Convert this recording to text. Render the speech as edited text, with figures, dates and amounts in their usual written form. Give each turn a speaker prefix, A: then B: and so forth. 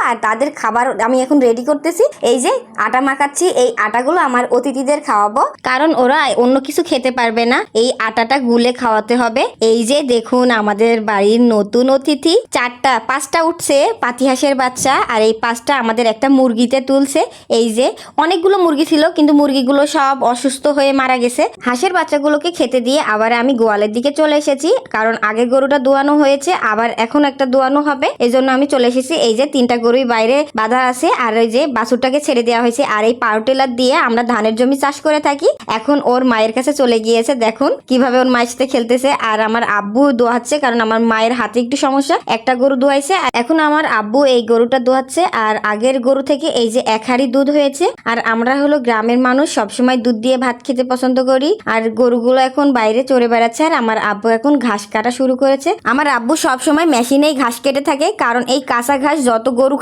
A: আর তাদের খাবার আমি এখন রেডি করতেছি। এই যে আটা মাখাচ্ছি, এই আটাগুলো আমার অতিথিদের খাওয়াবো, কারণ ওরা অন্য কিছু খেতে পারবে না, এই আটাটা গুলে খাওয়াতে হবে। এই যে দেখুন আমাদের বাড়ির নতুন অতিথি, 5টা উঠছে পাতিহাঁসের বাচ্চা, আর এই 5টা আমাদের একটা মুরগিতে তুলছে। এই যে অনেকগুলো মুরগি ছিল, কিন্তু মুরগিগুলো সব অসুস্থ হয়ে মারা গেছে। হাঁসের বাচ্চাগুলোকে খেতে দিয়ে আবার আমি গোয়ালের দিকে চলে এসেছি, কারণ আগের গরুটা দোয়ানো হয়েছে, আবার এখন একটা দোয়ানো হবে, এই জন্য আমি চলে এসেছি। এই যে 3টা গরুই বাইরে বাঁধা আছে, আর এই যে বাছুরটাকে ছেড়ে দেওয়া হয়েছে। আর এই পাওয়ার টিলার দিয়ে আমরা ধানের জমি চাষ করে থাকি। এখন ওর মায়ের কাছে চলে গিয়েছে, দেখুন কিভাবে ওর মায়ের সাথে খেলতেছে। আর আমার আব্বু দোয়াচ্ছে, কারণ আমার মায়ের হাতে একটু সমস্যা, একটা গরু দোয়াইছে, এখন আমার আব্বু এই গরুটা দোয়াচ্ছে। আর আগের গরু থেকে এই যে 1 হাঁড়ি দুধ হয়েছে। আর আমরা হলো গ্রামের মানুষ, সবসময় দুধ দিয়ে ভাত খেতে পছন্দ করি। আর গরুগুলো এখন বাইরে চড়ে বেড়াচ্ছে, আর আমার আব্বু এখন ঘাস কাটা শুরু করেছে। আমার আব্বু সবসময় মেশিনেই ঘাস কেটে থাকে, কারণ এই কাঁচা ঘাস যত গরু